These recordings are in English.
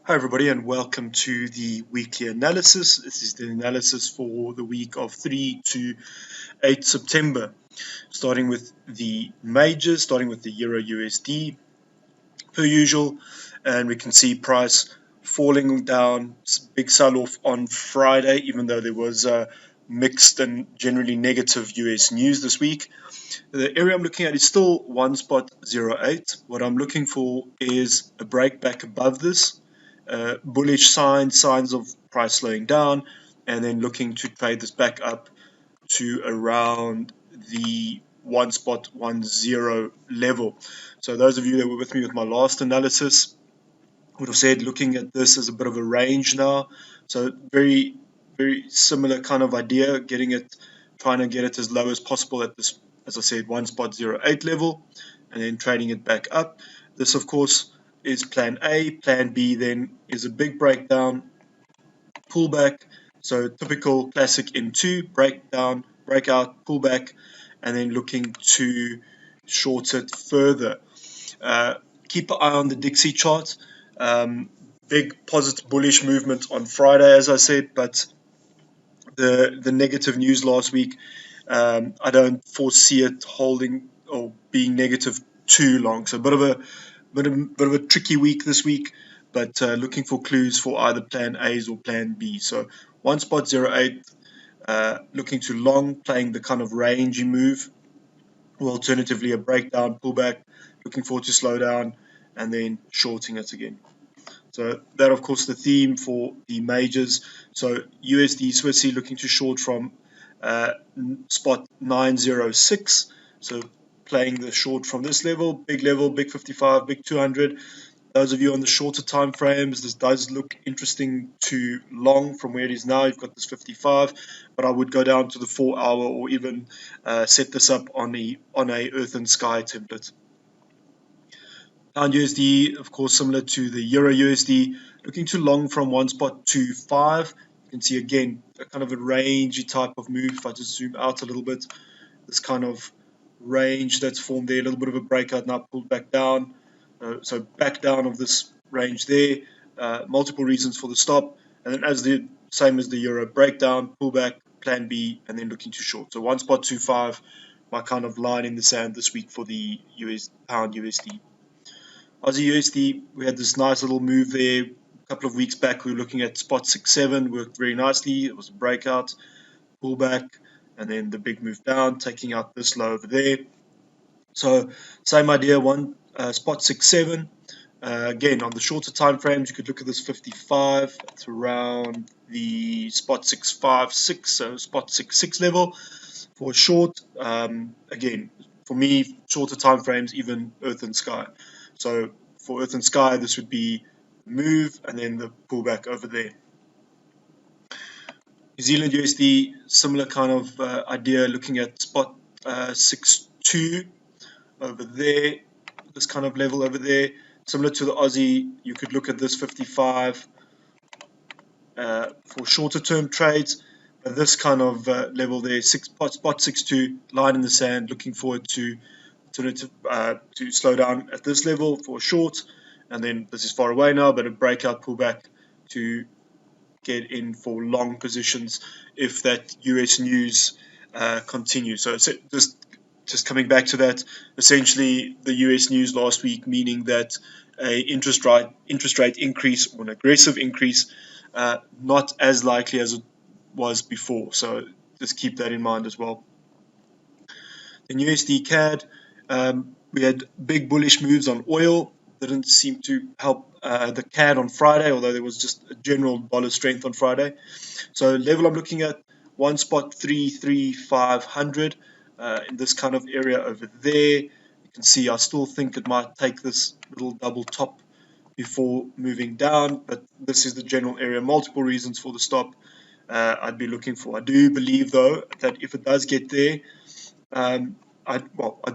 Hi everybody and welcome to the weekly analysis. This is the analysis for the week of 3 to 8 September. Starting with the majors, starting with the Euro USD per usual, and we can see price falling down, big sell-off on Friday, even though there was mixed and generally negative US news this week. The area I'm looking at is still 1.08. What I'm looking for is a break back above this. Bullish signs of price slowing down, and then looking to trade this back up to around the 1.10 level. So those of you that were with me with my last analysis would have said looking at this as a bit of a range now. So very similar kind of idea, trying to get it as low as possible at this, as I said, 1.08 level, and then trading it back up. This of course is plan A. Plan B then is a big breakdown, pullback. So typical classic M2, breakdown, breakout, pullback, and then looking to short it further. Keep an eye on the Dixie chart. Big positive bullish movement on Friday, as I said, but the negative news last week, I don't foresee it holding or being negative too long. So a bit of a tricky week this week, but looking for clues for either plan A's or plan B. So 1.08, looking to long, playing the kind of rangey move, or alternatively a breakdown, pullback, looking forward to slow down, and then shorting it again. So that, of course, the theme for the majors. So USD Swissy looking to short from spot 906. So playing the short from this level, big 55, big 200. Those of you on the shorter time frames, this does look interesting to long from where it is now. You've got this 55, but I would go down to the 4-hour or even set this up on a Earth and Sky template. Pound USD, of course, similar to the Euro USD, looking to long from 1.25. You can see again a kind of a rangey type of move. If I just zoom out a little bit, this kind of range that's formed there, a little bit of a breakout, now pulled back down. So back down of this range there. Multiple reasons for the stop, and then as the same as the Euro, breakdown, pullback, plan B, and then looking to short. So 1.25, my kind of line in the sand this week for the Pound USD. Aussie USD, we had this nice little move there. A couple of weeks back, we were looking at spot 6.7, worked very nicely. It was a breakout, pullback, and then the big move down, taking out this low over there. So same idea, spot 6.7. Again, on the shorter time frames, you could look at this 55. It's around the spot 6.56, so spot 6.6 level for short. Again, for me, shorter time frames, even Earth and Sky. So for Earth and Sky, this would be move and then the pullback over there. New Zealand USD, similar kind of idea, looking at spot 6.2 over there, this kind of level over there. Similar to the Aussie, you could look at this 55 for shorter term trades. But this kind of level there, spot 6.2, line in the sand, looking forward to slow down at this level for short, and then this is far away now, but a breakout pullback to get in for long positions if that US news continues. So just coming back to that, essentially the US news last week, meaning that a interest rate increase or an aggressive increase, not as likely as it was before. So just keep that in mind as well. In USD CAD, we had big bullish moves on oil. Didn't seem to help the CAD on Friday, although there was just a general dollar strength on Friday. So level I'm looking at, 1.33500 in this kind of area over there. You can see I still think it might take this little double top before moving down, but this is the general area. Multiple reasons for the stop I'd be looking for. I do believe, though, that if it does get there, I'd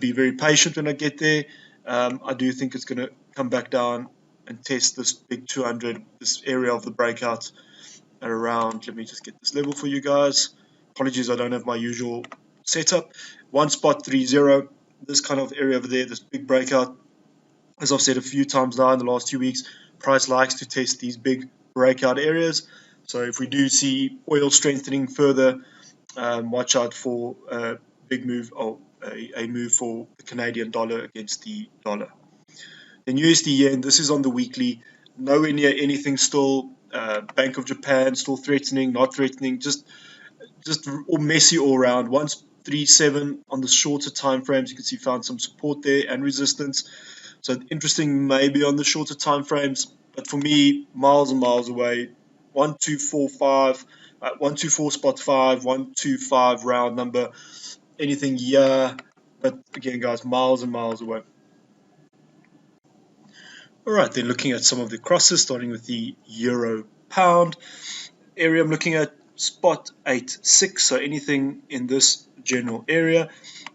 be very patient when I get there. I do think it's going to come back down and test this big 200, this area of the breakout at around, let me just get this level for you guys. Apologies, I don't have my usual setup. 1.30, this kind of area over there, this big breakout. As I've said a few times now in the last 2 weeks, Price likes to test these big breakout areas. So if we do see oil strengthening further, watch out for a big move, or a move for the Canadian dollar against the dollar. Then USD yen, this is on the weekly, nowhere near anything still. Bank of Japan still threatening, not threatening, just all messy all around. 137 on the shorter time frames, you can see found some support there and resistance. So interesting maybe on the shorter time frames, but for me, miles and miles away. 1245, 124 spot 5, 125 round number, anything, yeah, but again guys, miles and miles away. All right, then looking at some of the crosses, starting with the euro pound area, I'm looking at spot 8.6, so anything in this general area.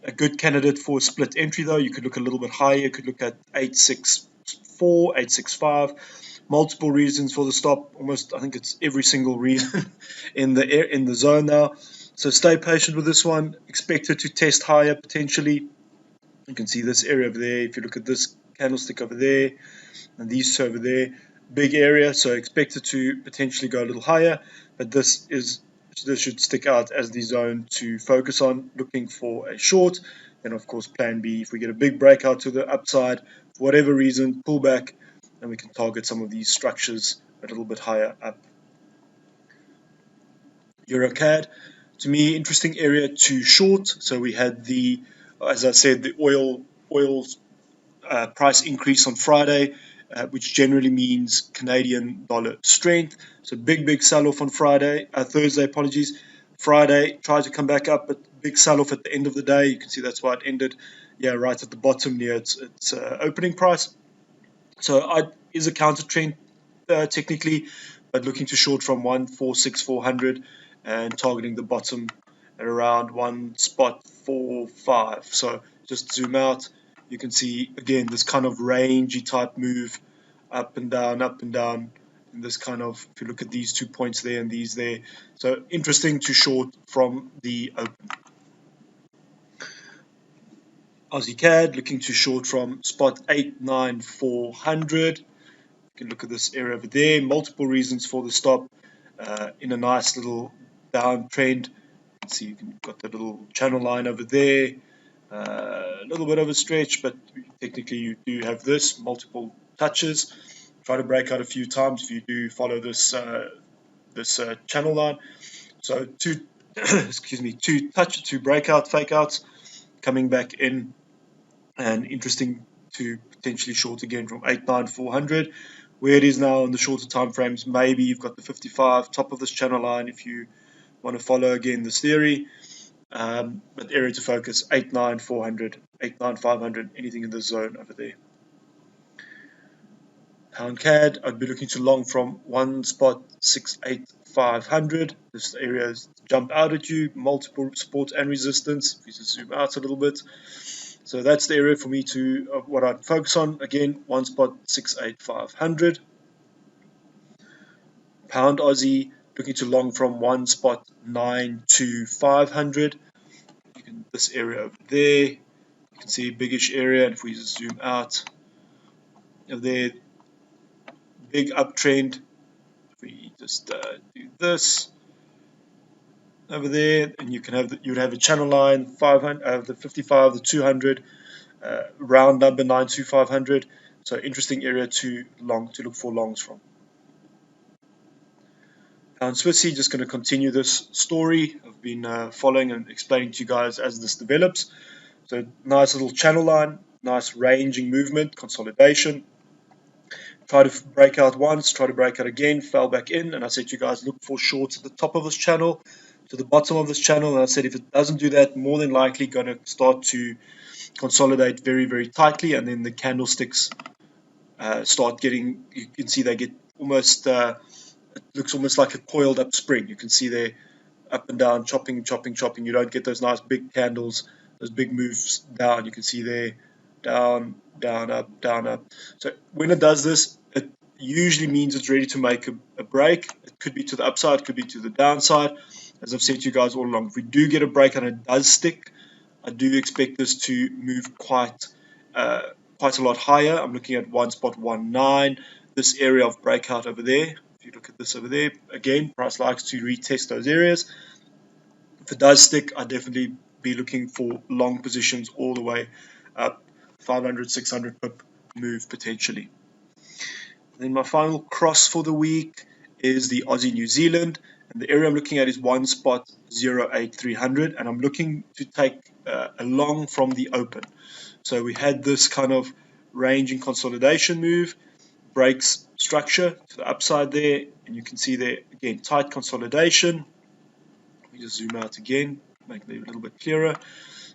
A good candidate for a split entry though. You could look a little bit higher, you could look at 8.64, 8.65. Multiple reasons for the stop, almost I think it's every single reason in the zone now. So stay patient with this one. Expect it to test higher potentially. You can see this area over there. If you look at this candlestick over there and these two over there, big area, so expect it to potentially go a little higher, but this should stick out as the zone to focus on, looking for a short. And of course plan B, if we get a big breakout to the upside for whatever reason, pull back, and we can target some of these structures a little bit higher up. EURCAD, to me, interesting area to short. So we had the, as I said, the oil price increase on Friday, which generally means Canadian dollar strength. So big sell-off on Thursday, apologies. Friday tried to come back up, but big sell-off at the end of the day. You can see that's why it ended, right at the bottom near its opening price. So is a counter trend technically, but looking to short from 146,400 and targeting the bottom at around 1.45. So just zoom out, you can see again this kind of rangy type move, up and down, and this kind of, if you look at these 2 points there and these there, so interesting to short from the open. Aussie CAD, looking to short from spot 89400. You can look at this area over there. Multiple reasons for the stop, in a nice little downtrend. See, you can got the little channel line over there. A little bit of a stretch, but technically you do have this multiple touches. Try to break out a few times if you do follow this channel line. So two breakout fake outs coming back in, and interesting to potentially short again from 89400. Where it is now on the shorter time frames, maybe you've got the 55 top of this channel line if you want to follow again this theory. But area to focus 89400, 89500, anything in the zone over there. Pound CAD, I'd be looking to long from 1.68500. This area has jumped out at you, multiple support and resistance. If you just zoom out a little bit, so that's the area for me to what I'd focus on. Again, 1.68500. Pound Aussie, looking to long from 1.92500. This area over there, you can see a biggish area, and if we just zoom out over there, big uptrend. If we just do this over there, and you can have you'd have a channel line 500, the 55, the 200, round number 92500. So interesting area to look for longs from. Pound Swissy, just going to continue this story I've been following and explaining to you guys as this develops. So nice little channel line, nice ranging movement, consolidation. Try to break out once, try to break out again, fell back in, and I said to you guys, look for shorts at the top of this channel, to the bottom of this channel, and I said if it doesn't do that, more than likely going to start to consolidate very tightly, and then the candlesticks start getting, you can see they get almost, it looks almost like a coiled up spring. You can see they're up and down, chopping. You don't get those nice big candles, those big moves down. You can see there, down, up. So when it does this, it usually means it's ready to make a break. It could be to the upside, could be to the downside. As I've said to you guys all along, if we do get a break and it does stick, I do expect this to move quite a lot higher. I'm looking at 1.19. this area of breakout over there. If you look at this over there, again, price likes to retest those areas. If it does stick, I'd definitely be looking for long positions all the way up 500, 600 pip move potentially. Then my final cross for the week is the Aussie New Zealand, and the area I'm looking at is 1.08300, and I'm looking to take a long from the open. So we had this kind of range and consolidation move, breaks structure to the upside there, and you can see there again tight consolidation. Let me just zoom out again, make it a little bit clearer.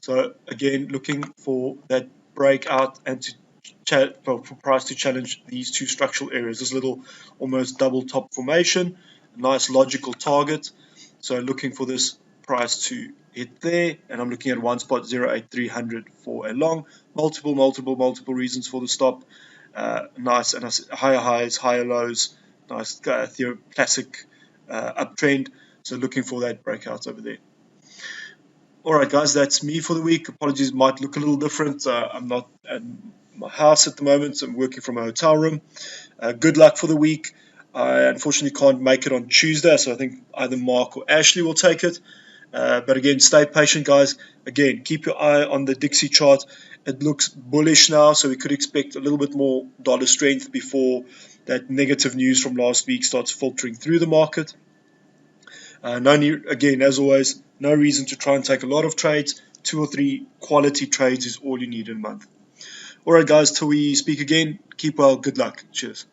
So again, looking for that breakout and for price to challenge these two structural areas. This little almost double top formation, a nice logical target. So looking for this price to hit there, and I'm looking at 1.08300 for a long. Multiple reasons for the stop. Nice and higher highs, higher lows. Nice classic uptrend. So looking for that breakout over there. Alright guys, that's me for the week. Apologies, might look a little different. I'm not at my house at the moment, so I'm working from a hotel room. Good luck for the week. I unfortunately can't make it on Tuesday, so I think either Mark or Ashley will take it. But again, stay patient guys. Again, keep your eye on the Dixie chart. It looks bullish now, so we could expect a little bit more dollar strength before that negative news from last week starts filtering through the market. Again, as always, no reason to try and take a lot of trades. 2 or 3 quality trades is all you need in a month. Alright guys, till we speak again, keep well, good luck. Cheers.